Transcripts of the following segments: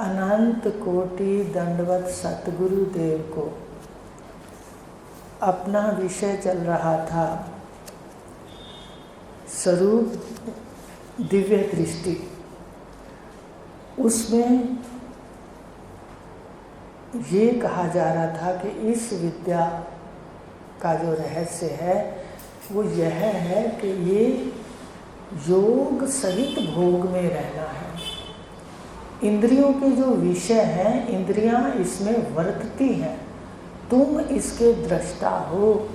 अनंत कोटि दंडवत सतगुरु देव को अपना विषय चल रहा था स्वरूप दिव्य दृष्टि। उसमें ये कहा जा रहा था कि इस विद्या का जो रहस्य है वो यह है कि ये योग सहित भोग में रहना है। इंद्रियों के जो विषय हैं, इंद्रियां इसमें वर्तती हैं, तुम इसके दृष्टा हो,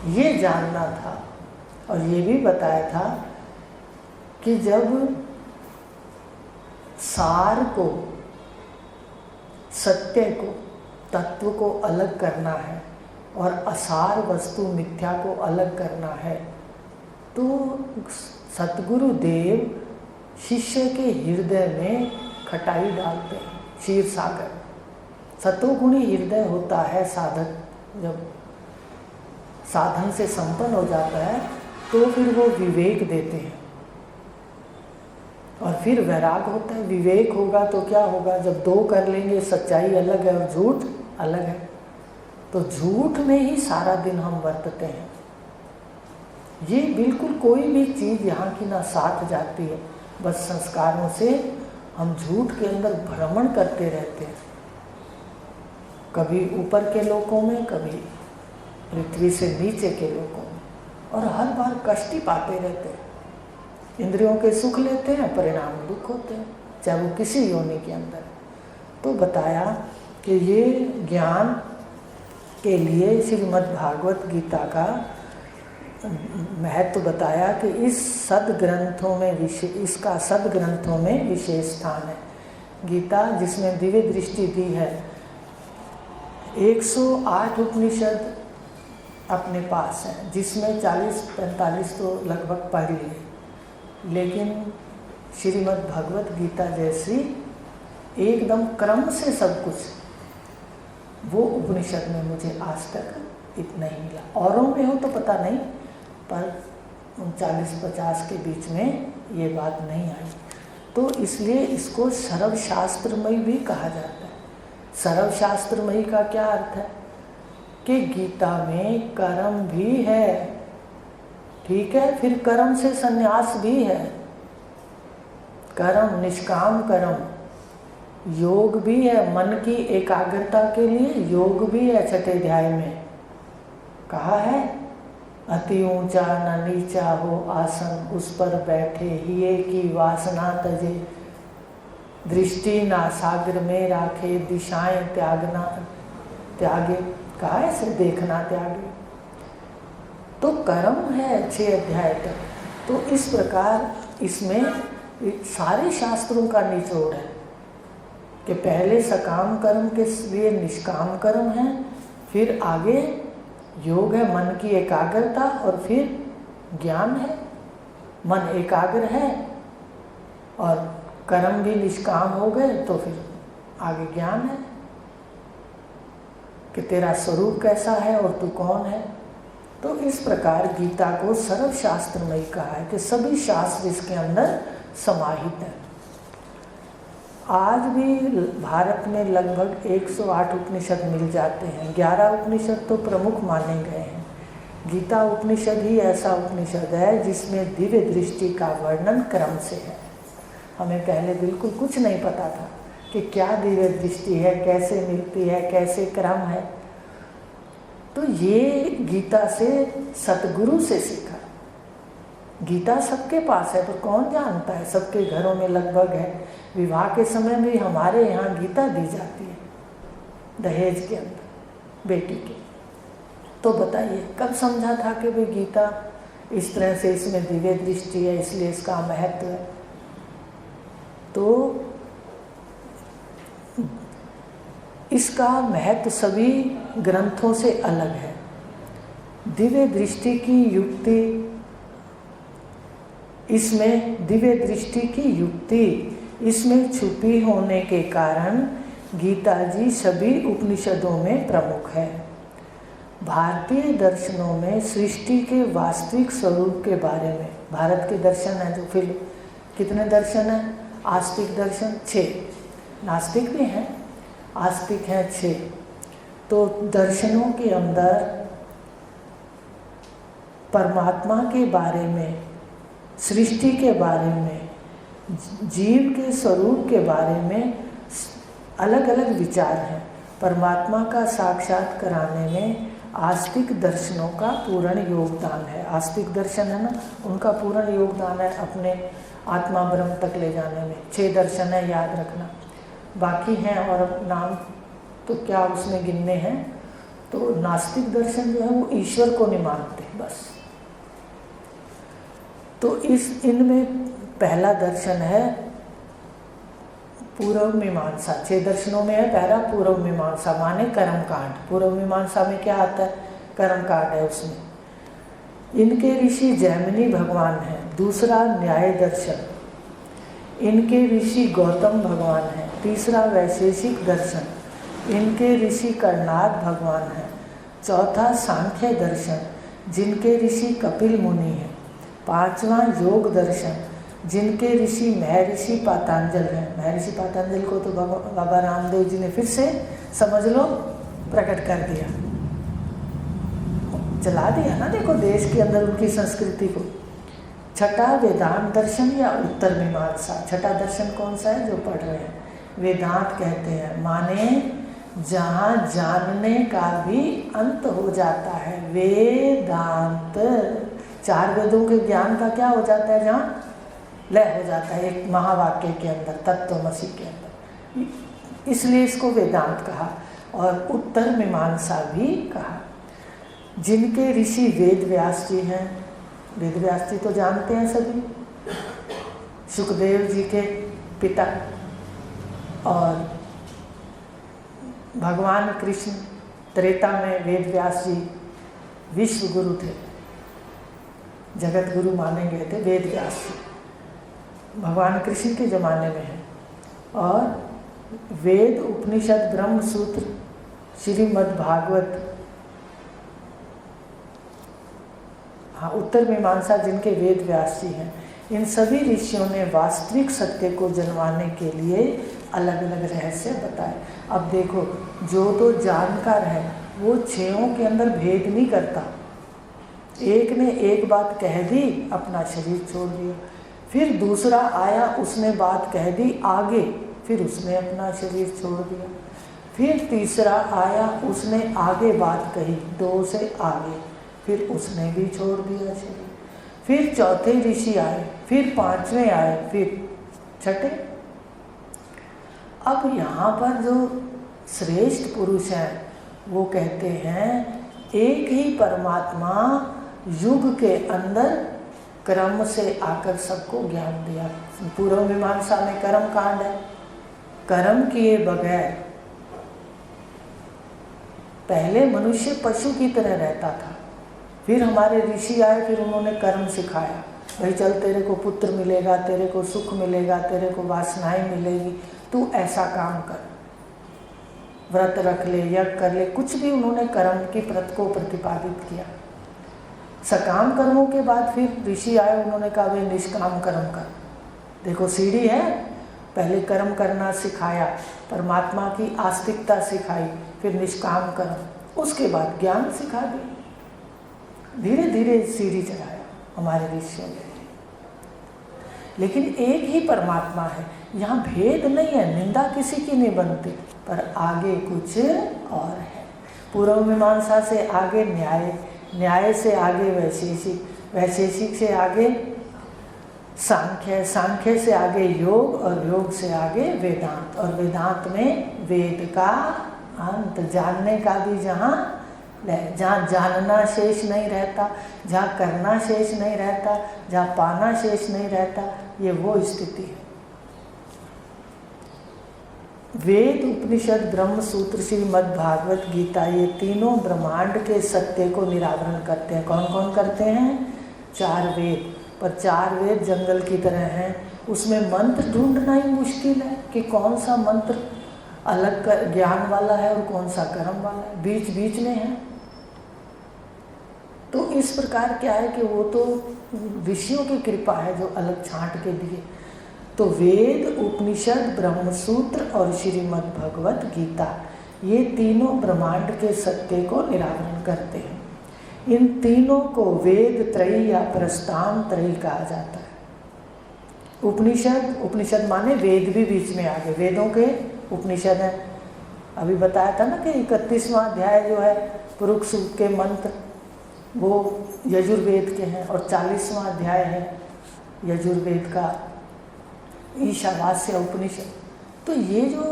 ये जानना था। और ये भी बताया था कि जब सार को, सत्य को, तत्व को अलग करना है और असार वस्तु मिथ्या को अलग करना है, तो सतगुरु देव शिष्य के हृदय में खटाई डालते हैं, क्षीर सागर। सतोगुणी हृदय होता है साधक, जब साधन से संपन्न हो जाता है तो फिर वो विवेक देते हैं और फिर वैराग होता है। विवेक होगा तो क्या होगा, जब दो कर लेंगे, सच्चाई अलग है और झूठ अलग है, तो झूठ में ही सारा दिन हम वर्तते हैं। ये बिल्कुल कोई भी चीज़ यहाँ की ना साथ जाती है, बस संस्कारों से हम झूठ के अंदर भ्रमण करते रहते हैं, कभी ऊपर के लोकों में, कभी पृथ्वी से नीचे के लोकों में, और हर बार कष्ट ही पाते रहते हैं। इंद्रियों के सुख लेते हैं, परिणाम दुख होते हैं, चाहे वो किसी योनि के अंदर। तो बताया कि ये ज्ञान के लिए श्रीमद् भागवत गीता का महत्व बताया कि इस सदग्रंथों में इसका सदग्रंथों में विशेष स्थान है। गीता जिसमें दिव्य दृष्टि दी है, 108 उपनिषद अपने पास हैं, जिसमें 40-45 तो लगभग पढ़ लिए, लेकिन श्रीमद् भगवत गीता जैसी एकदम क्रम से सब कुछ वो उपनिषद में मुझे आज तक इतना ही मिला। औरों में हो तो पता नहीं, पर 40-50 के बीच में ये बात नहीं आई। तो इसलिए इसको सर्वशास्त्रमयी भी कहा जाता है। सर्वशास्त्रमयी का क्या अर्थ है कि गीता में कर्म भी है, ठीक है, फिर कर्म से संन्यास भी है, कर्म निष्काम कर्म, योग भी है, मन की एकाग्रता के लिए योग भी है। 6ठे अध्याय में कहा है, अति ऊंचा न नीचा हो आसन, उस पर बैठे हिये की वासना तजे, दृष्टि ना सागर में राखे, दिशाएं त्यागे, कहा है से देखना त्यागे। तो कर्म है 6 अध्याय तक। तो इस प्रकार इसमें सारे शास्त्रों का निचोड़ है कि पहले सकाम कर्म के लिए निष्काम कर्म है, फिर आगे योग है, मन की एकाग्रता, और फिर ज्ञान है, मन एकाग्र है और कर्म भी निष्काम हो गए, तो फिर आगे ज्ञान है कि तेरा स्वरूप कैसा है और तू कौन है। तो इस प्रकार गीता को सर्वशास्त्रमयी कहा है कि सभी शास्त्र इसके अंदर समाहित है। आज भी भारत में लगभग 108 उपनिषद मिल जाते हैं। 11 उपनिषद तो प्रमुख माने गए हैं। गीता उपनिषद ही ऐसा उपनिषद है जिसमें दिव्य दृष्टि का वर्णन क्रम से है। हमें पहले बिल्कुल कुछ नहीं पता था कि क्या दिव्य दृष्टि है, कैसे मिलती है, कैसे क्रम है। तो ये गीता से सतगुरु से सीखा। गीता सबके पास है, पर कौन जानता है, सबके घरों में लगभग है। विवाह के समय भी हमारे यहाँ गीता दी जाती है, दहेज के अंदर बेटी के। तो बताइए कब समझा था कि भाई गीता इस तरह से, इसमें दिव्य दृष्टि है इसलिए इसका महत्व है। तो इसका महत्व सभी ग्रंथों से अलग है। दिव्य दृष्टि की युक्ति, इसमें दिव्य दृष्टि की युक्ति इसमें छुपी होने के कारण गीता जी सभी उपनिषदों में प्रमुख है। भारतीय दर्शनों में सृष्टि के वास्तविक स्वरूप के बारे में, भारत के दर्शन है जो फिर कितने दर्शन हैं, आस्तिक दर्शन 6, नास्तिक भी हैं, आस्तिक हैं 6। तो दर्शनों के अंदर परमात्मा के बारे में, सृष्टि के बारे में, जीव के स्वरूप के बारे में अलग अलग विचार हैं। परमात्मा का साक्षात कराने में आस्तिक दर्शनों का पूर्ण योगदान है। आस्तिक दर्शन है ना, उनका पूर्ण योगदान है अपने आत्मा ब्रह्म तक ले जाने में। 6 दर्शन है, याद रखना। बाकी हैं और नाम तो क्या उसमें गिनने हैं। तो नास्तिक दर्शन जो है वो ईश्वर को नहीं मानते बस। तो इनमें पहला दर्शन है पूर्व मीमांसा। 6 दर्शनों में है पहला पूर्व मीमांसा, माने कर्म कांड। पूर्व मीमांसा में क्या आता है? कर्म कांड है उसमें। इनके ऋषि जैमिनी भगवान हैं। दूसरा न्याय दर्शन, इनके ऋषि गौतम भगवान हैं। तीसरा वैशेषिक दर्शन, इनके ऋषि कर्णाद भगवान हैं। चौथा सांख्य दर्शन, जिनके ऋषि कपिल मुनि हैं। 5वां योग दर्शन, जिनके ऋषि महर्षि पातंजल हैं। महर्षि पातंजल को तो बाबा रामदेव जी ने फिर से समझ लो प्रकट कर दिया, चला दिया ना, देखो देश के अंदर उनकी संस्कृति को। छठा वेदांत दर्शन या उत्तर मीमांसा। छठा दर्शन कौन सा है जो पढ़ रहे हैं? वेदांत कहते हैं, माने जहाँ जानने का भी अंत हो जाता है। वेदांत 4 वेदों के ज्ञान का क्या हो जाता है? जहाँ लय हो जाता है एक महावाक्य के अंदर, तत्वमसि के अंदर, इसलिए इसको वेदांत कहा। और उत्तर मीमांसा भी कहा। जिनके ऋषि वेद व्यास जी हैं। वेद व्यास जी तो जानते हैं सभी, सुखदेव जी के पिता। और भगवान कृष्ण त्रेता में वेद व्यास जी विश्व गुरु थे, जगत गुरु माने गए थे वेद व्यास जी। भगवान कृष्ण के ज़माने में है। और वेद, उपनिषद, ब्रह्म सूत्र, श्रीमद् भागवत, हाँ उत्तर मीमांसा जिनके वेद व्यास जी हैं। इन सभी ऋषियों ने वास्तविक सत्य को जनवाने के लिए अलग अलग रहस्य बताए। अब देखो, जो तो जानकार है वो 6 के अंदर भेद नहीं करता। एक ने एक बात कह दी, अपना शरीर छोड़ दिया। फिर दूसरा आया, उसने बात कह दी आगे, फिर उसने अपना शरीर छोड़ दिया। फिर तीसरा आया, उसने आगे बात कही 2 से आगे, फिर उसने भी छोड़ दिया शरीर। फिर चौथे ऋषि आए, फिर 5वें आए, फिर 6ठे। अब यहाँ पर जो श्रेष्ठ पुरुष हैं वो कहते हैं एक ही परमात्मा युग के अंदर क्रम से आकर सबको ज्ञान दिया। पूर्व मीमांसा में कर्म कांड है। कर्म किए बगैर पहले मनुष्य पशु की तरह रहता था, फिर हमारे ऋषि आए, फिर उन्होंने कर्म सिखाया। भाई चल, तेरे को पुत्र मिलेगा, तेरे को सुख मिलेगा, तेरे को वासनाएं मिलेगी, तू ऐसा काम कर, व्रत रख ले, यज्ञ कर ले, कुछ भी उन्होंने कर्म की प्रत को प्रतिपादित किया। सकाम कर्मों के बाद फिर ऋषि आए, उन्होंने कहा भाई निष्काम कर्म कर। देखो सीढ़ी है, पहले कर्म करना सिखाया, परमात्मा की आस्तिकता सिखाई, फिर निष्काम कर्म, उसके बाद ज्ञान सिखा दी। धीरे धीरे सीढ़ी चढ़ाया हमारे ऋषियों ने। लेकिन एक ही परमात्मा है, यहाँ भेद नहीं है, निंदा किसी की नहीं बनती, पर आगे कुछ और है। पूर्व मीमांसा से आगे न्याय, न्याय से आगे वैशेषिक, वैशेषिक से आगे सांख्य, सांख्य से आगे योग, और योग से आगे वेदांत। और वेदांत में वेद का अंत, जानने का भी जहाँ जानना शेष नहीं रहता, जहाँ करना शेष नहीं रहता, जहाँ पाना शेष नहीं रहता, ये वो स्थिति है। वेद, उपनिषद, ब्रह्म सूत्र, श्रीमद् भागवत गीता, ये तीनों ब्रह्मांड के सत्य को निरावरण करते हैं। कौन कौन करते हैं? 4 वेद। पर 4 वेद जंगल की तरह हैं, उसमें मंत्र ढूंढना ही मुश्किल है कि कौन सा मंत्र अलग ज्ञान वाला है और कौन सा कर्म वाला है, बीच बीच में है। तो इस प्रकार क्या है कि वो तो ऋषियों की कृपा है जो अलग छांट के दिए। तो वेद, उपनिषद, ब्रह्मसूत्र और श्रीमद् भगवत गीता, ये तीनों ब्रह्मांड के सत्य को निरावरण करते हैं। इन तीनों को वेद त्रयी या प्रस्थान त्रयी कहा जाता है। उपनिषद माने वेद भी बीच में आ गए, वेदों के उपनिषद हैं। अभी बताया था ना कि 31वां अध्याय जो है पुरुष सूक्त के मंत्र वो यजुर्वेद के हैं, और 40वां अध्याय है यजुर्वेद का ईशावास्य उपनिषद। तो ये जो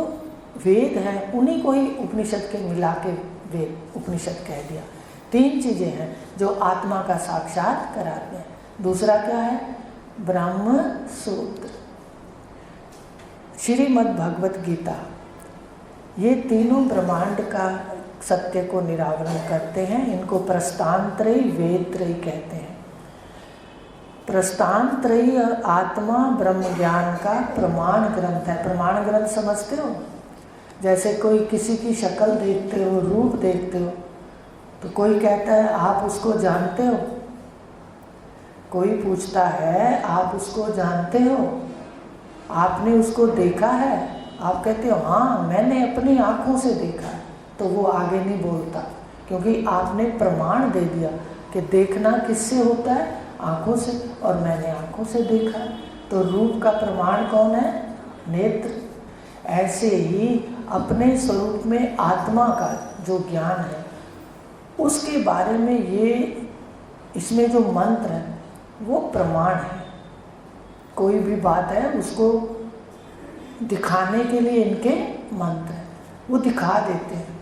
वेद है उन्हीं को ही उपनिषद के मिला के वेद उपनिषद कह दिया। 3 चीज़ें हैं जो आत्मा का साक्षात कराते हैं। दूसरा क्या है? ब्रह्म सूत्र, श्रीमद् भगवत गीता, ये तीनों ब्रह्मांड का सत्य को निरावरण करते हैं। इनको प्रस्थानत्रयी, वेदत्रयी कहते हैं। प्रस्थानत्रयी आत्मा ब्रह्म ज्ञान का प्रमाण ग्रंथ है। प्रमाण ग्रंथ समझते हो? जैसे कोई किसी की शक्ल देखते हो, रूप देखते हो, तो कोई कहता है आप उसको जानते हो, कोई पूछता है आप उसको जानते हो, आपने उसको देखा है? आप कहते हो हाँ मैंने अपनी आँखों से देखा है, तो वो आगे नहीं बोलता, क्योंकि आपने प्रमाण दे दिया कि देखना किससे होता है? आँखों से, और मैंने आँखों से देखा। तो रूप का प्रमाण कौन है? नेत्र। ऐसे ही अपने स्वरूप में आत्मा का जो ज्ञान है उसके बारे में ये इसमें जो मंत्र है वो प्रमाण है। कोई भी बात है उसको दिखाने के लिए इनके मंत्र हैं, वो दिखा देते हैं।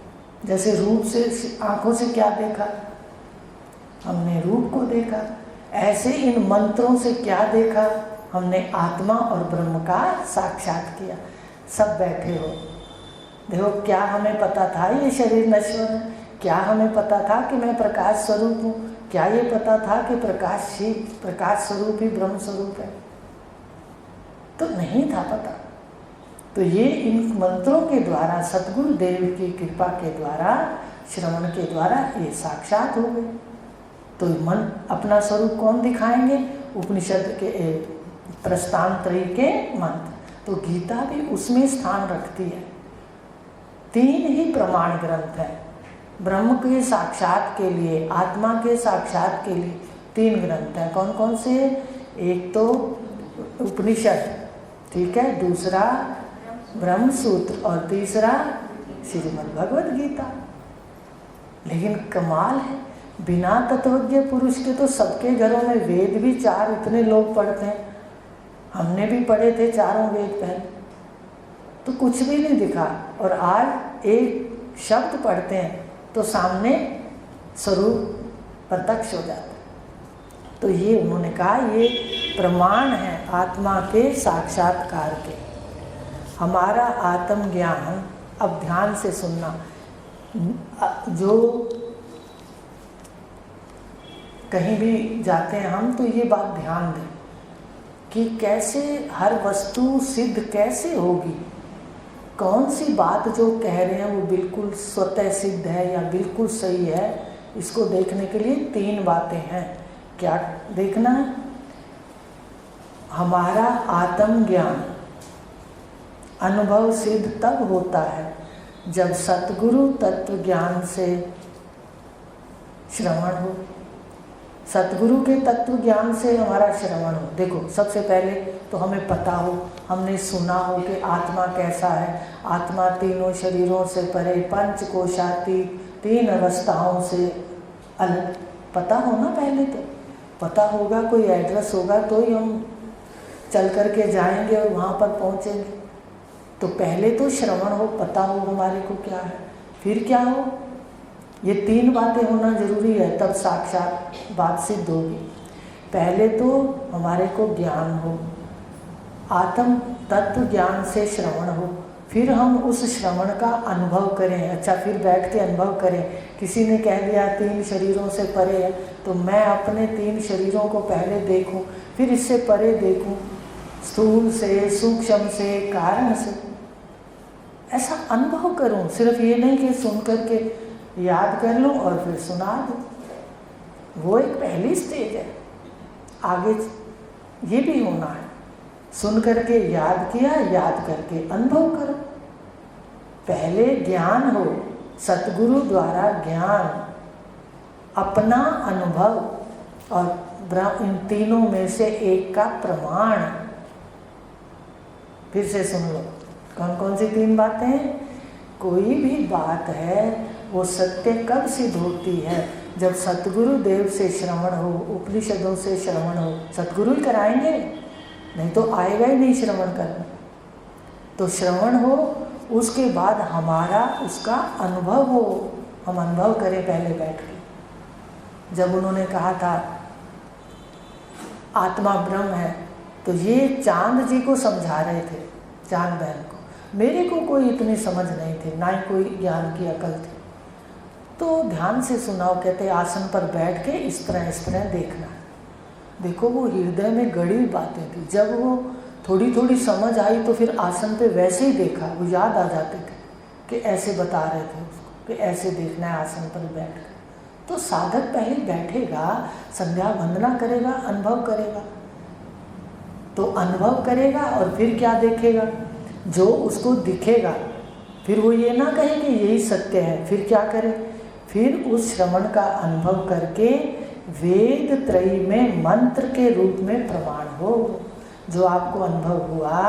जैसे रूप से, आँखों से क्या देखा? हमने रूप को देखा। ऐसे इन मंत्रों से क्या देखा? हमने आत्मा और ब्रह्म का साक्षात किया। सब बैठे हो, देखो क्या हमें पता था ये शरीर नश्वर है? क्या हमें पता था कि मैं प्रकाश स्वरूप हूँ? क्या ये पता था कि प्रकाश स्वरूप ही ब्रह्म स्वरूप है? तो नहीं था पता। तो ये इन मंत्रों के द्वारा, सतगुरु देव की कृपा के द्वारा, श्रवण के द्वारा ये साक्षात हो गए। तो मन अपना स्वरूप कौन दिखाएंगे? उपनिषद के प्रस्थानत्रयी के मंत्र। तो गीता भी उसमें स्थान रखती है। 3 ही प्रमाण ग्रंथ हैं ब्रह्म के साक्षात के लिए, आत्मा के साक्षात के लिए। 3 ग्रंथ हैं। कौन कौन से? एक तो उपनिषद, ठीक है, दूसरा ब्रह्म सूत्र, और तीसरा श्रीमद् भगवत गीता। लेकिन कमाल है, बिना तत्वज्ञ पुरुष के तो सबके घरों में वेद भी 4 इतने लोग पढ़ते हैं। हमने भी पढ़े थे 4 वेद पहले, तो कुछ भी नहीं दिखा। और आज एक शब्द पढ़ते हैं तो सामने स्वरूप प्रत्यक्ष हो जाता है। तो ये उन्होंने कहा ये प्रमाण है आत्मा के साक्षात्कार के। हमारा आत्मज्ञान, अब ध्यान से सुनना, जो कहीं भी जाते हैं हम तो ये बात ध्यान दें कि कैसे हर वस्तु सिद्ध कैसे होगी। कौन सी बात जो कह रहे हैं वो बिल्कुल स्वतः सिद्ध है या बिल्कुल सही है, इसको देखने के लिए 3 बातें हैं। क्या देखना है? हमारा आत्मज्ञान अनुभव सिद्ध तब होता है जब सतगुरु तत्व ज्ञान से श्रवण हो, सतगुरु के तत्व ज्ञान से हमारा श्रवण हो। देखो सबसे पहले तो हमें पता हो, हमने सुना हो कि आत्मा कैसा है। आत्मा 3 शरीरों से परे, पंचकोशातीत, 3 अवस्थाओं से अलग पता हो ना। पहले तो पता होगा, कोई एड्रेस होगा तो ही हम चल करके जाएंगे और वहाँ पर पहुँचेंगे। तो पहले तो श्रवण हो, पता हो हमारे को क्या है, फिर क्या हो। ये 3 बातें होना जरूरी है, तब साक्षात बात सिद्ध होगी। पहले तो हमारे को ज्ञान हो, आत्म तत्व ज्ञान से श्रवण हो, फिर हम उस श्रवण का अनुभव करें। अच्छा, फिर बैठ के अनुभव करें। किसी ने कह दिया 3 शरीरों से परे है, तो मैं अपने 3 शरीरों को पहले देखूं, फिर इससे परे देखूं, स्थूल से, सूक्ष्म से, कारण से, ऐसा अनुभव करूं। सिर्फ ये नहीं कि सुन करके याद कर लूं और फिर सुना दूं, वो एक पहली स्टेज है। आगे ये भी होना है। सुन करके याद किया, याद करके अनुभव करो। पहले ज्ञान हो, सतगुरु द्वारा ज्ञान, अपना अनुभव और इन तीनों में से एक का प्रमाण। फिर से सुन लो, कौन कौन सी तीन बातें हैं? कोई भी बात है वो सत्य कब सिद्ध होती है? जब सतगुरु देव से श्रवण हो, उपनिषदों से श्रवण हो। सतगुरु ही कराएंगे, नहीं तो आएगा ही नहीं श्रवण करने। तो श्रवण हो, उसके बाद हमारा उसका अनुभव हो, हम अनुभव करें पहले बैठ के। जब उन्होंने कहा था आत्मा ब्रह्म है, तो ये चांद जी को समझा रहे थे, चांद बहन को। मेरे को कोई इतनी समझ नहीं थी, ना ही कोई ज्ञान की अकल थी। तो ध्यान से सुनाओ, कहते आसन पर बैठ के इस तरह देखना है। देखो वो हृदय में गड़ी बातें थी। जब वो थोड़ी थोड़ी समझ आई तो फिर आसन पे वैसे ही देखा, वो याद आ जाते थे कि ऐसे बता रहे थे उसको कि ऐसे देखना है आसन पर बैठ कर। तो साधक पहले बैठेगा, संध्या वंदना करेगा, अनुभव करेगा। तो अनुभव करेगा और फिर क्या देखेगा? जो उसको दिखेगा। फिर वो ये ना कहे कि यही सत्य है, फिर क्या करे? फिर उस श्रवण का अनुभव करके वेद त्रयी में मंत्र के रूप में प्रमाण हो। जो आपको अनुभव हुआ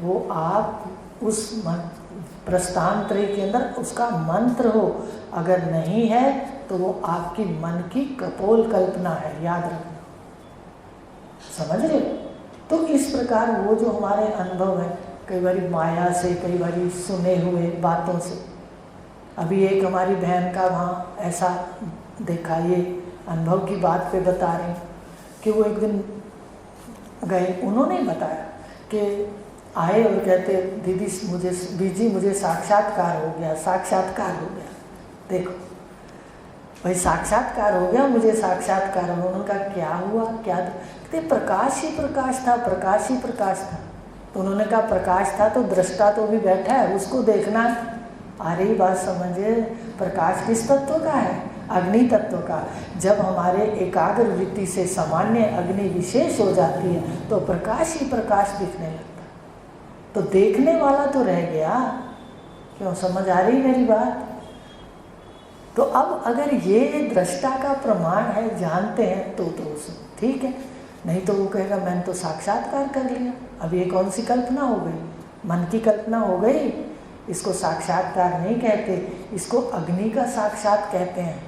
वो आप उस प्रस्थान त्रयी के अंदर उसका मंत्र हो। अगर नहीं है तो वो आपकी मन की कपोल कल्पना है, याद रखना। समझ रहे? तो इस प्रकार वो जो हमारे अनुभव है, कई बार माया से, कई बार सुने हुए बातों से। अभी एक हमारी बहन का वहाँ ऐसा देखा, ये अनुभव की बात पे बता रहे हैं कि वो एक दिन गए, उन्होंने बताया कि आए और कहते दीदी मुझे, बीजी मुझे साक्षात्कार हो गया, साक्षात्कार हो गया। देखो भाई, साक्षात्कार हो गया, मुझे साक्षात्कार हो। उनका क्या हुआ, क्या? कहते प्रकाश ही प्रकाश था, प्रकाश ही प्रकाश था। तो उन्होंने कहा प्रकाश था तो दृष्टा तो भी बैठा है, उसको देखना। आ रही बात समझे? प्रकाश किस तत्व का है? अग्नि तत्व का। जब हमारे एकाग्र वृत्ति से सामान्य अग्नि विशेष हो जाती है तो प्रकाश ही प्रकाश दिखने लगता। तो देखने वाला तो रह गया। क्यों? समझ आ रही मेरी बात? तो अब अगर ये दृष्टा का प्रमाण है, जानते हैं तो ठीक है, नहीं तो वो कहेगा मैंने तो साक्षात्कार कर लिया। अब ये कौन सी कल्पना हो गई? मन की कल्पना हो गई। इसको साक्षात्कार नहीं कहते, इसको अग्नि का साक्षात कहते हैं।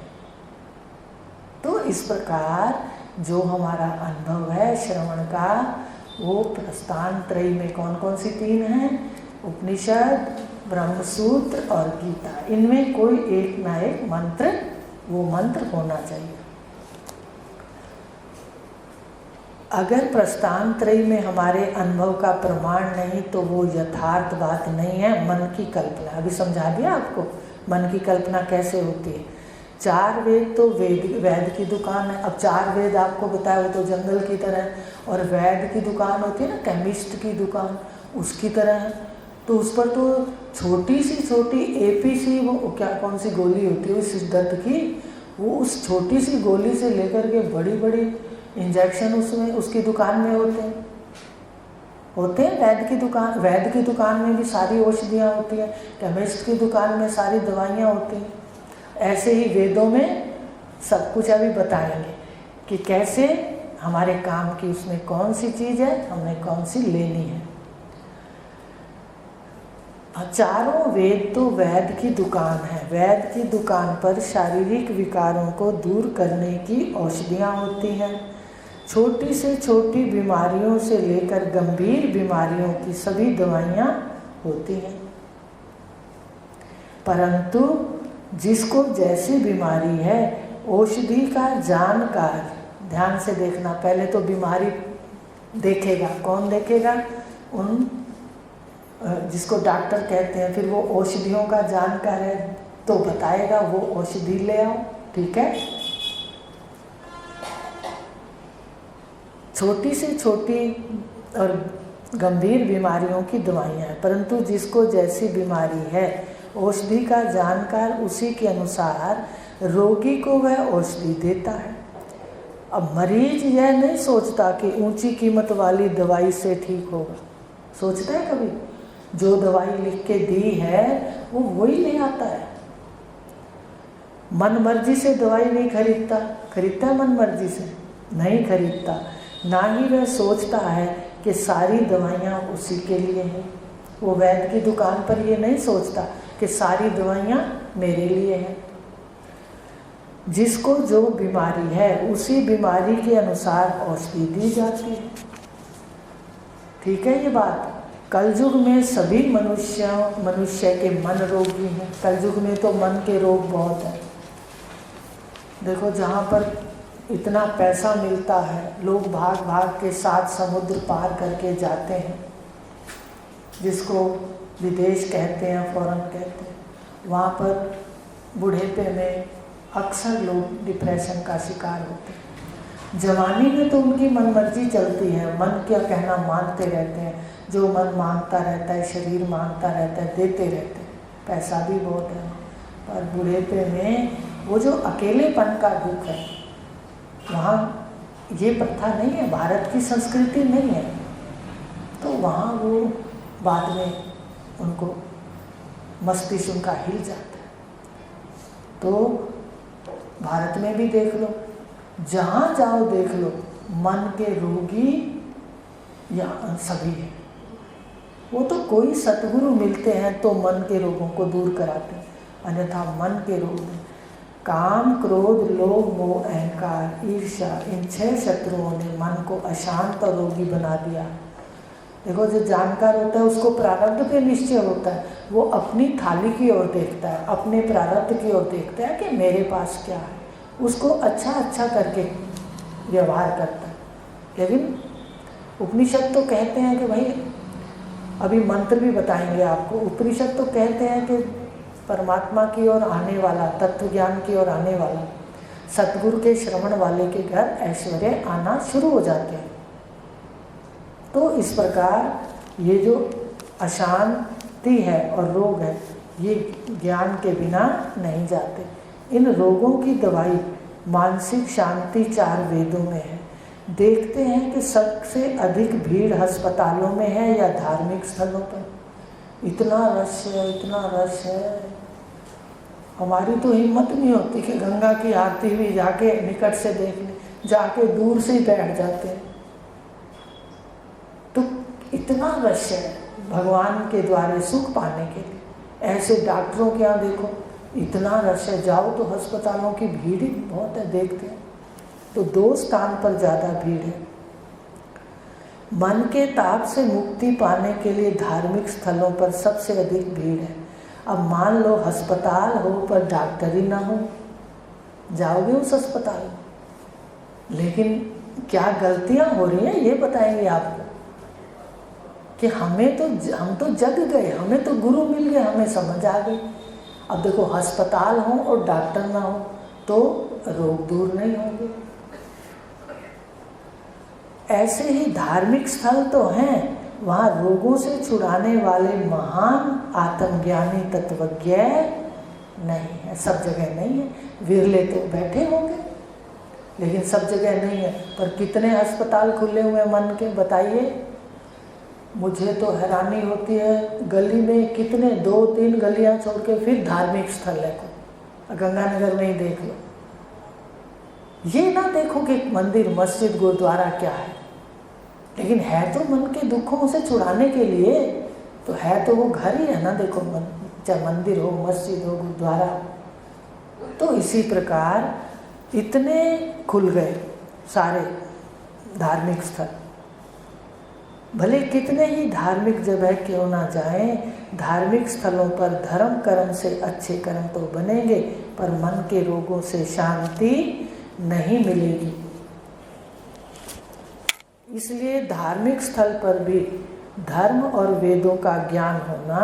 तो इस प्रकार जो हमारा अनुभव है श्रवण का, वो प्रस्थान त्रयी में कौन कौन सी तीन हैं? उपनिषद, ब्रह्मसूत्र और गीता। इनमें कोई एक ना एक मंत्र, वो मंत्र होना चाहिए। अगर प्रस्थान त्रयी में हमारे अनुभव का प्रमाण नहीं तो वो यथार्थ बात नहीं है, मन की कल्पना। अभी समझा दिया आपको मन की कल्पना कैसे होती है। 4 वेद तो वैद की दुकान है। अब 4 वेद आपको बताया, वो तो जंगल की तरह है। और वैद की दुकान होती है ना, केमिस्ट की दुकान, उसकी तरह है। तो उस पर तो छोटी सी छोटी APC, वो क्या कौन सी गोली होती है सिद्धार्थ की, वो उस छोटी सी गोली से लेकर के बड़ी बड़ी इंजेक्शन उसमें उसकी दुकान में होते हैं। वैद की दुकान में भी सारी औषधियाँ होती हैं, केमिस्ट की दुकान में सारी दवाइयाँ होती हैं। ऐसे ही वेदों में सब कुछ अभी बताएंगे कि कैसे हमारे काम की उसमें कौन सी चीज़ है, हमें कौन सी लेनी है। चारों वेद तो वैद की दुकान है। वैद की दुकान पर शारीरिक विकारों को दूर करने की औषधियाँ होती हैं। छोटी से छोटी बीमारियों से लेकर गंभीर बीमारियों की सभी दवाइयाँ होती हैं। परंतु जिसको जैसी बीमारी है, औषधि का जानकार, ध्यान से देखना, पहले तो बीमारी देखेगा। कौन देखेगा? उन जिसको डॉक्टर कहते हैं। फिर वो औषधियों का जानकार है तो बताएगा वो औषधि ले आओ, ठीक है। छोटी से छोटी और गंभीर बीमारियों की दवाइयाँ हैं, परंतु जिसको जैसी बीमारी है, औषधि का जानकार उसी के अनुसार रोगी को वह औषधि देता है। अब मरीज यह नहीं सोचता कि ऊंची कीमत वाली दवाई से ठीक होगा, सोचता है कभी? जो दवाई लिख के दी है वो वही ले आता है। मन मर्जी से दवाई नहीं खरीदता, खरीदता है मन मर्जी से? नहीं खरीदता। ना ही वह सोचता है कि सारी दवाइयाँ उसी के लिए हैं। वो वैद्य की दुकान पर ये नहीं सोचता कि सारी दवाइयाँ मेरे लिए हैं। जिसको जो बीमारी है उसी बीमारी के अनुसार औषधि दी जाती है। ठीक है ये बात? कलयुग में सभी मनुष्य के मन रोगी हैं। कलयुग में तो मन के रोग बहुत हैं। देखो, जहाँ पर इतना पैसा मिलता है, लोग भाग भाग के 7 समुद्र पार करके जाते हैं, जिसको विदेश कहते हैं, फॉरेन कहते हैं। वहाँ पर बुढ़ेपे में अक्सर लोग डिप्रेशन का शिकार होते हैं। जवानी में तो उनकी मनमर्जी चलती है, मन क्या कहना मानते रहते हैं। जो मन मांगता रहता है, शरीर मांगता रहता है, देते रहते हैं। पैसा भी बहुत है, पर बुढ़ेपे में वो जो अकेलेपन का दुख है, वहाँ ये प्रथा नहीं है, भारत की संस्कृति नहीं है, तो वहाँ वो बाद में उनको मस्तिष्क उनका हिल जाता है। तो भारत में भी देख लो, जहाँ जाओ देख लो, मन के रोगी या सभी हैं। वो तो कोई सतगुरु मिलते हैं तो मन के रोगों को दूर कराते हैं, अन्यथा मन के रोग में काम, क्रोध, लोभ, मोह, अहंकार, ईर्ष्या, इन 6 शत्रुओं ने मन को अशांत और रोगी बना दिया। देखो, जो जानकार होता है उसको प्रारब्ध पे निश्चय होता है, वो अपनी थाली की ओर देखता है, अपने प्रारब्ध की ओर देखता है कि मेरे पास क्या है, उसको अच्छा अच्छा करके व्यवहार करता है। लेकिन उपनिषद तो कहते हैं कि भाई, अभी मंत्र भी बताएंगे आपको, उपनिषद तो कहते हैं कि परमात्मा की ओर आने वाला, तत्व ज्ञान की ओर आने वाला, सतगुरु के श्रवण वाले के घर ऐश्वर्य आना शुरू हो जाते हैं। तो इस प्रकार ये जो अशांति है और रोग है, ये ज्ञान के बिना नहीं जाते। इन रोगों की दवाई मानसिक शांति 4 वेदों में है। देखते हैं कि सबसे अधिक भीड़ अस्पतालों में है या धार्मिक स्थलों पर। इतना रश है, इतना रश है, हमारी तो हिम्मत नहीं होती कि गंगा की आरती हुई जाके निकट से देख लें, जाके दूर से ही बैठ जाते हैं। तो इतना रश है भगवान के द्वारे सुख पाने के लिए। ऐसे डॉक्टरों के यहाँ देखो, इतना रश है, जाओ तो अस्पतालों की भीड़ ही बहुत है, देखते हैं तो 2 स्थान पर ज़्यादा भीड़ है। मन के ताप से मुक्ति पाने के लिए धार्मिक स्थलों पर सबसे अधिक भीड़ है। अब मान लो अस्पताल हो पर डॉक्टर ही ना हो, जाओगे उस अस्पताल में? लेकिन क्या गलतियां हो रही हैं ये बताएंगे आपको कि हम तो जग गए, हमें तो गुरु मिल गए, हमें समझ आ गई। अब देखो, अस्पताल हो और डॉक्टर ना हो तो रोग दूर नहीं होंगे। ऐसे ही धार्मिक स्थल तो हैं, वहाँ रोगों से छुड़ाने वाले महान आत्मज्ञानी तत्वज्ञ नहीं है, सब जगह नहीं है। विरले तो बैठे होंगे, लेकिन सब जगह नहीं है। पर कितने अस्पताल खुले हुए मन के, बताइए। मुझे तो हैरानी होती है, गली में कितने 2-3 गलियां छोड़ के फिर धार्मिक स्थल है, को गंगानगर में ही देख लो। ये ना देखो कि मंदिर, मस्जिद, गुरुद्वारा क्या है, लेकिन है तो मन के दुखों से छुड़ाने के लिए, तो है तो वो घर ही है ना। देखो, चाहे मंदिर हो, मस्जिद हो, गुरुद्वारा। तो इसी प्रकार इतने खुल गए सारे धार्मिक स्थल। भले कितने ही धार्मिक जगह क्यों ना जाएं, धार्मिक स्थलों पर धर्म कर्म से अच्छे कर्म तो बनेंगे, पर मन के रोगों से शांति नहीं मिलेगी। इसलिए धार्मिक स्थल पर भी धर्म और वेदों का ज्ञान होना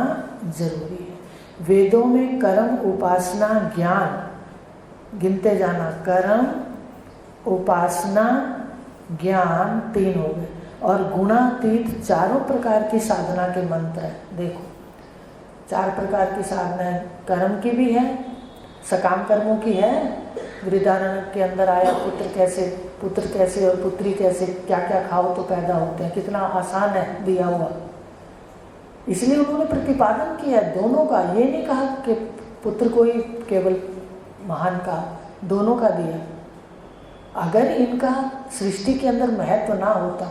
जरूरी है। वेदों में कर्म, उपासना, ज्ञान गिनते जाना। कर्म, उपासना, ज्ञान 3 हो गए, और गुणातीत 4 प्रकार की साधना के मंत्र हैं। देखो, 4 प्रकार की साधना है। कर्म की भी है, सकाम कर्मों की है, वृदारण्य के अंदर आया, पुत्र कैसे और पुत्री कैसे, क्या क्या खाओ तो पैदा होते हैं, कितना आसान है दिया हुआ। इसलिए उन्होंने प्रतिपादन किया दोनों का, ये नहीं कहा कि पुत्र को ही केवल महान का, दोनों का दिया। अगर इनका सृष्टि के अंदर महत्व ना होता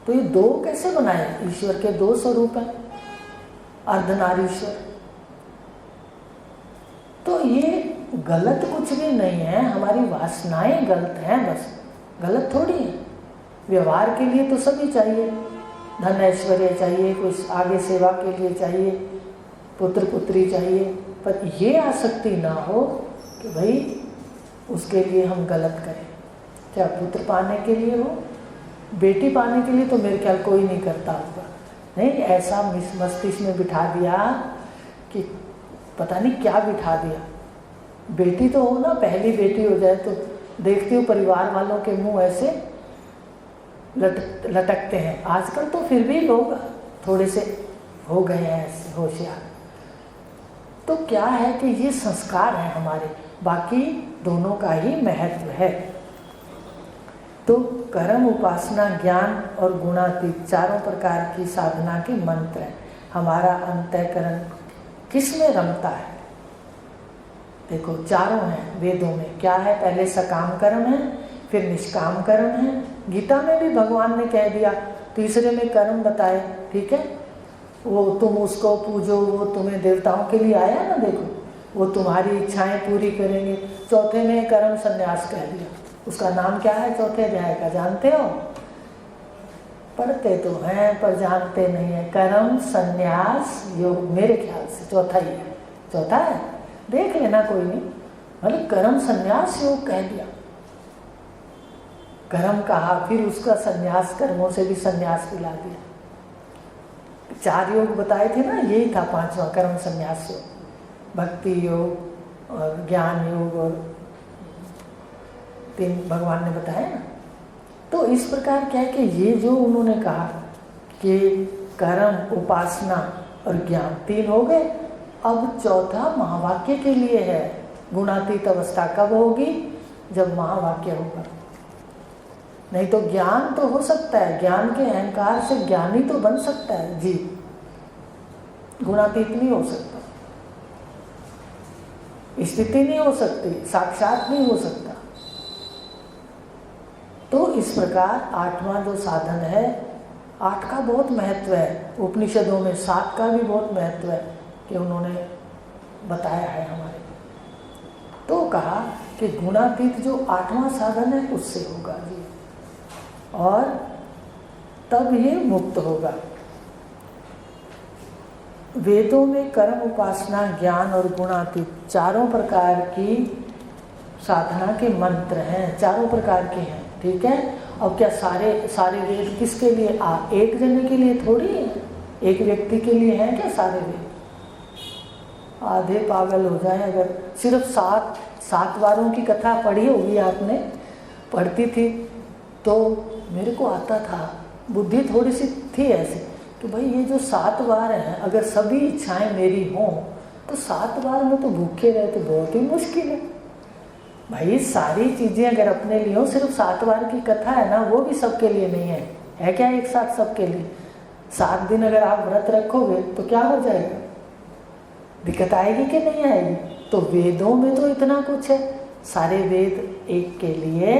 तो ये दो कैसे बनाए? ईश्वर के दो स्वरूप हैं, अर्धनारीश्वर। तो ये गलत कुछ भी नहीं है, हमारी वासनाएं गलत हैं, बस गलत थोड़ी है। व्यवहार के लिए तो सभी चाहिए, धन ऐश्वर्य चाहिए, कुछ आगे सेवा के लिए चाहिए, पुत्र पुत्री चाहिए, पर ये आसक्ति ना हो कि भाई उसके लिए हम गलत करें। क्या पुत्र पाने के लिए हो, बेटी पाने के लिए तो मेरे ख्याल कोई नहीं करता होगा। नहीं, ऐसा मस्तिष्क में बिठा दिया कि पता नहीं क्या बिठा दिया। बेटी तो हो ना, पहली बेटी हो जाए तो देखती हूँ परिवार वालों के मुंह ऐसे लटकते हैं। आजकल तो फिर भी लोग थोड़े से हो गए हैं ऐसे होशियार। तो क्या है कि ये संस्कार है हमारे, बाकी दोनों का ही महत्व है। तो कर्म, उपासना, ज्ञान और गुणातीत चारों प्रकार की साधना के मंत्र हैं। हमारा अंतःकरण किस में रमता है? देखो चारों हैं वेदों में। क्या है? पहले सकाम कर्म है, फिर निष्काम कर्म है। गीता में भी भगवान ने कह दिया, तीसरे में कर्म बताए, ठीक है। वो तुम उसको पूजो, वो तुम्हें देवताओं के लिए आया ना, देखो वो तुम्हारी इच्छाएं पूरी करेंगे। चौथे में कर्म संन्यास कह दिया। उसका नाम क्या है चौथे अध्याय का, जानते हो? पढ़ते तो हैं पर जानते नहीं है। कर्म संन्यास योग, मेरे ख्याल से चौथा ही है। चौथा है, देख लेना, कोई नहीं। मतलब कर्म संन्यास योग कह दिया, कर्म कहा, फिर उसका संन्यास, कर्मों से भी संन्यास दिला दिया। 4 योग बताए थे ना, यही था 5वां कर्म संन्यास योग। भक्ति योग और ज्ञान योग और 3 भगवान ने बताया ना। तो इस प्रकार क्या है कि ये जो उन्होंने कहा कि कर्म, उपासना और ज्ञान 3 हो गए। अब चौथा महावाक्य के लिए है। गुणातीत अवस्था कब होगी? जब महावाक्य होगा। नहीं तो ज्ञान तो हो सकता है, ज्ञान के अहंकार से ज्ञानी तो बन सकता है जी, गुणातीत नहीं हो सकता, स्थिति नहीं हो सकती, साक्षात नहीं हो सकता। तो इस प्रकार 8वां जो साधन है, 8 का बहुत महत्व है। उपनिषदों में 7 का भी बहुत महत्व है कि उन्होंने बताया है हमारे। तो कहा कि गुणातीत जो 8वां साधन है उससे होगा जी, और तब ये मुक्त होगा। वेदों में कर्म, उपासना, ज्ञान और गुणातीत चारों प्रकार की साधना के मंत्र हैं, चारों प्रकार के हैं, ठीक है। अब क्या सारे वेद किसके लिए? एक जने के लिए थोड़ी है, एक व्यक्ति के लिए है क्या सारे वेद? आधे पागल हो जाए अगर सिर्फ 7 वारों की कथा पढ़ी होगी आपने, पढ़ती थी तो मेरे को आता था, बुद्धि थोड़ी सी थी ऐसी कि भाई ये जो 7 वार हैं, अगर सभी इच्छाएं मेरी हों तो 7 वार में तो भूखे रहे तो बहुत ही मुश्किल है भाई। सारी चीज़ें अगर अपने लिए हो, सिर्फ 7 वार की कथा है ना, वो भी सबके लिए नहीं है क्या एक साथ सबके लिए? 7 दिन अगर आप व्रत रखोगे तो क्या हो जाएगा? दिक्कत आएगी कि नहीं आएगी? तो वेदों में तो इतना कुछ है, सारे वेद एक के लिए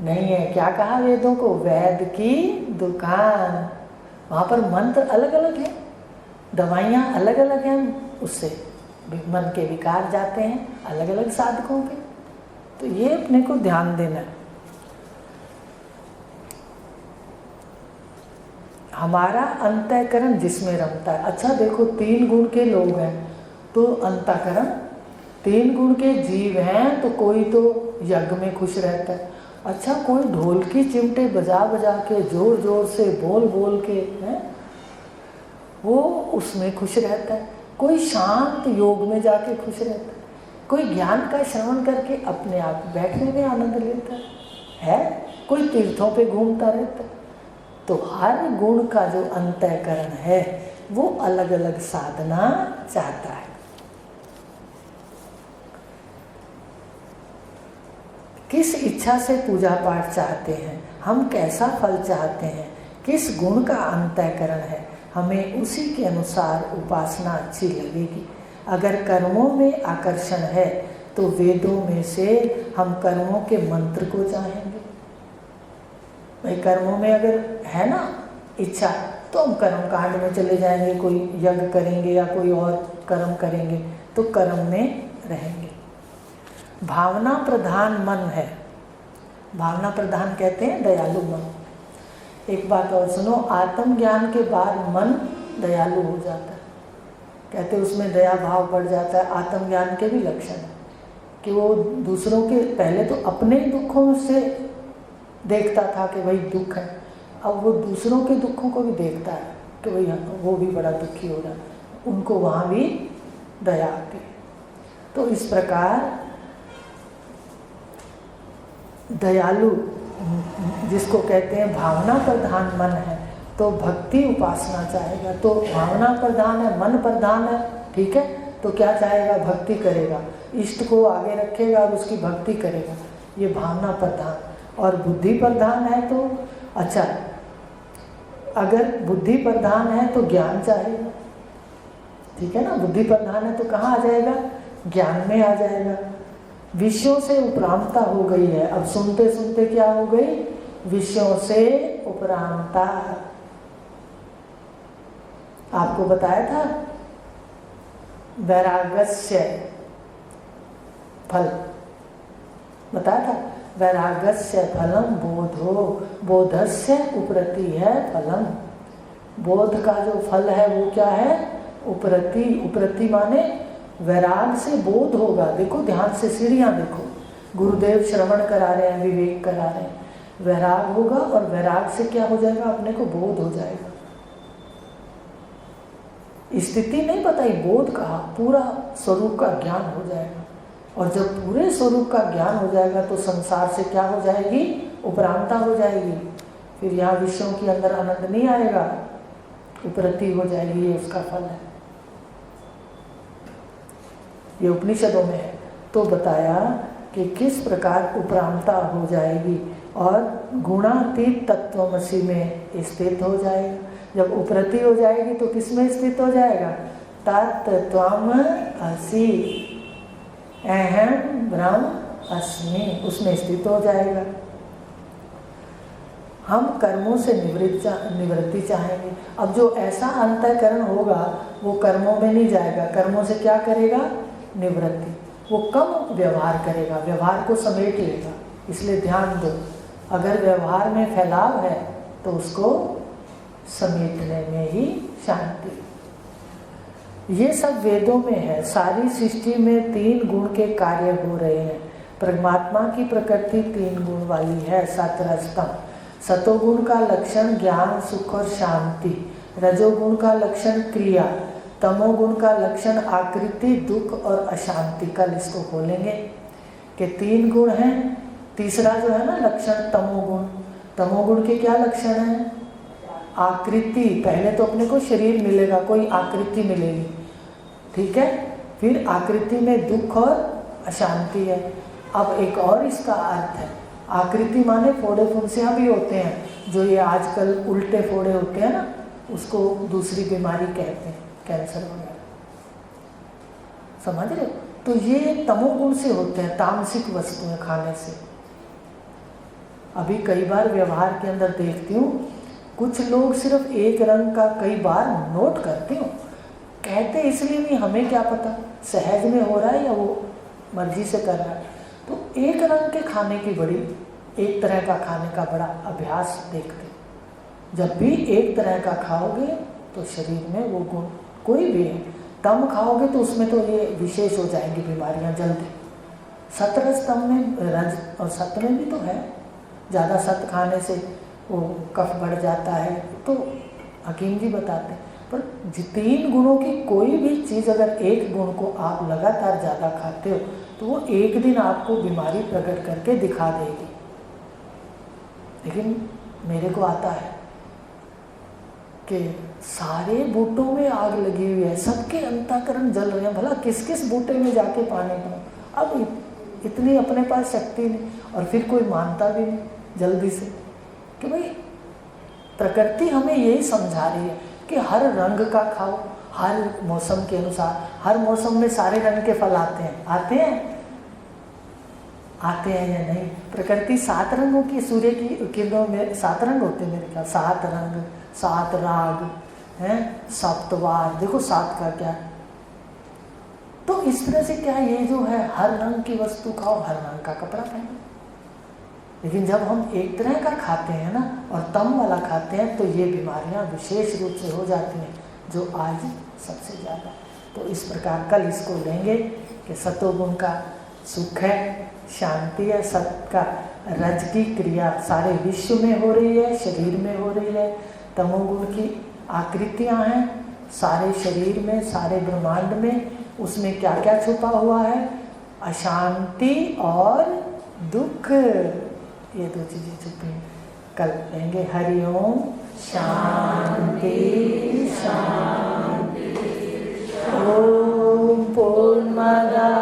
नहीं है। क्या कहा वेदों को? वैद की दुकान। वहाँ पर मंत्र अलग अलग हैं, दवाइयाँ अलग अलग हैं, उससे मन के विकार जाते हैं अलग अलग साधकों के। तो ये अपने को ध्यान देना है। हमारा अंतःकरण जिसमें रमता है। अच्छा देखो, 3 गुण के लोग हैं तो अंतःकरण, 3 गुण के जीव हैं तो कोई तो यज्ञ में खुश रहता है। अच्छा, कोई ढोल की चिमटे बजा बजा के जोर जोर से बोल बोल के हैं, वो उसमें खुश रहता है। कोई शांत योग में जाके खुश रहता है, कोई ज्ञान का श्रवण करके अपने आप बैठने में आनंद लेता है, कोई तीर्थों पे घूमता रहता है। तो हर गुण का जो अंतःकरण है वो अलग अलग साधना चाहता है। किस इच्छा से पूजा पाठ चाहते हैं, हम कैसा फल चाहते हैं, किस गुण का अंतःकरण है, हमें उसी के अनुसार उपासना अच्छी लगेगी। अगर कर्मों में आकर्षण है तो वेदों में से हम कर्मों के मंत्र को चाहेंगे। भाई कर्मों में अगर है ना इच्छा तो हम कर्म कांड में चले जाएंगे, कोई यज्ञ करेंगे या कोई और कर्म करेंगे तो कर्म में रहेंगे। भावना प्रधान मन है, भावना प्रधान कहते हैं दयालु मन। एक बात और सुनो, आत्मज्ञान के बाद मन दयालु हो जाता है, कहते उसमें दया भाव बढ़ जाता है। आत्मज्ञान के भी लक्षण है कि वो दूसरों के, पहले तो अपने दुखों से देखता था कि भाई दुख है, अब वो दूसरों के दुखों को भी देखता है कि भाई वो भी बड़ा दुखी हो रहा है, उनको वहाँ भी दया आती है। तो इस प्रकार दयालु जिसको कहते हैं भावना प्रधान मन है, तो भक्ति उपासना चाहेगा। तो भावना प्रधान है, मन प्रधान है, ठीक है, तो क्या चाहेगा, भक्ति करेगा, इष्ट को आगे रखेगा और उसकी भक्ति करेगा, ये भावना प्रधान। और बुद्धि प्रधान है तो अच्छा, अगर बुद्धि प्रधान है तो ज्ञान चाहेगा, ठीक है ना, बुद्धि प्रधान है तो कहाँ आ जाएगा, ज्ञान में आ जाएगा। विषयों से उपरांता हो गई है, अब सुनते सुनते क्या हो गई, विषयों से उपरांता। आपको बताया था वैराग्य फल, बताया था वैराग्य फलम बोधो, बोधस्य उपरति है फलम। बोध का जो फल है वो क्या है, उपरति। उपरति माने वैराग से बोध होगा। देखो ध्यान से, सीढ़ियाँ देखो, गुरुदेव श्रवण करा रहे हैं, विवेक करा रहे हैं, वैराग होगा और वैराग से क्या हो जाएगा, अपने को बोध हो जाएगा। स्थिति नहीं बताई, बोध कहा, पूरा स्वरूप का ज्ञान हो जाएगा। और जब पूरे स्वरूप का ज्ञान हो जाएगा तो संसार से क्या हो जाएगी, उपरांता हो जाएगी। फिर यहाँ विषयों के अंदर आनंद नहीं आएगा, उपरति हो जाएगी, ये उसका फल है। ये उपनिषदों में है। तो बताया कि किस प्रकार उपरांता हो जाएगी और गुणातीत तत्वमसि में स्थित हो जाएगा। जब उपरति हो जाएगी तो किस में स्थित हो जाएगा, तत्त्वमसि, अहम ब्रह्म अस्मि, उसमें स्थित हो जाएगा। हम कर्मों से निवृत्ति चाहेंगे। अब जो ऐसा अंतःकरण होगा वो कर्मों में नहीं जाएगा, कर्मों से क्या करेगा, निवृत्ति। वो कम व्यवहार करेगा, व्यवहार को समेट लेगा। इसलिए ध्यान दो, अगर व्यवहार में फैलाव है तो उसको समेटने में ही शांति। ये सब वेदों में है। सारी सृष्टि में 3 गुण के कार्य हो रहे हैं। परमात्मा की प्रकृति 3 गुण वाली है, सत्वरजतम। सतोगुण का लक्षण ज्ञान, सुख और शांति। रजोगुण का लक्षण क्रिया। तमोगुण का लक्षण आकृति, दुख और अशांति। कल इसको खोलेंगे कि 3 गुण हैं। तीसरा जो है ना लक्षण तमोगुण, तमोगुण के क्या लक्षण हैं, आकृति। पहले तो अपने को शरीर मिलेगा, कोई आकृति मिलेगी, ठीक है, फिर आकृति में दुख और अशांति है। अब एक और इसका अर्थ है, आकृति माने फोड़े फुंसियाँ भी होते हैं, जो ये आजकल उल्टे फोड़े होते हैं ना, उसको दूसरी बीमारी कहते हैं, कैंसर वगैरह, समझ रहे हो। तो ये तमोगुण से होते हैं, तामसिक वस्तुएं खाने से। अभी कई बार व्यवहार के अंदर देखती हूँ, कुछ लोग सिर्फ एक रंग का कई बार नोट करते हो, कहते इसलिए नहीं, हमें क्या पता सहज में हो रहा है या वो मर्जी से कर रहा है। तो एक रंग के खाने की बड़ी, एक तरह का खाने का बड़ा अभ्यास देखते। जब भी एक तरह का खाओगे तो शरीर में वो गुण कोई भी है, तम खाओगे तो उसमें तो ये विशेष हो जाएंगी बीमारियां जल्दी। सतरज तम में, रज और सत में भी तो है, ज़्यादा सत खाने से वो कफ बढ़ जाता है, तो हकीम जी बताते हैं। पर 3 गुणों की कोई भी चीज़, अगर एक गुण को आप लगातार ज़्यादा खाते हो तो वो एक दिन आपको बीमारी प्रकट करके दिखा देगी। लेकिन मेरे को आता है कि सारे बूटों में आग लगी हुई है, सबके अंतःकरण जल रहे हैं, भला किस किस बूटे में जाके पानी पाऊँ। अब इतनी अपने पास शक्ति नहीं, और फिर कोई मानता भी नहीं जल्दी से कि भाई प्रकृति हमें यही समझा रही है कि हर रंग का खाओ, हर मौसम के अनुसार। हर मौसम में सारे रंग के फल आते हैं, आते हैं या नहीं? प्रकृति 7 रंगों की, सूर्य की किरणों में 7 रंग होते हैं मेरे ख्याल, 7 रंग, 7 राग हैं, सप्तवार, देखो 7 का क्या। तो इस तरह से क्या ये जो है हर रंग की वस्तु खाओ, हर रंग का कपड़ा पहनो। लेकिन जब हम एक तरह का खाते हैं ना और तम वाला खाते हैं तो ये बीमारियां विशेष रूप से हो जाती हैं, जो आज सबसे ज़्यादा। तो इस प्रकार कल इसको लेंगे कि सतोगुण का सुख है, शांति है, सत का रज की क्रिया सारे विश्व में हो रही है, शरीर में हो रही है। तमोगुण की आकृतियां हैं सारे शरीर में, सारे ब्रह्मांड में। उसमें क्या क्या छुपा हुआ है? अशांति और दुख, ये 2 चीजें छुपी हैं। कल लेंगे। हरि ओम। शांति शांति। ओम पूर्णमदः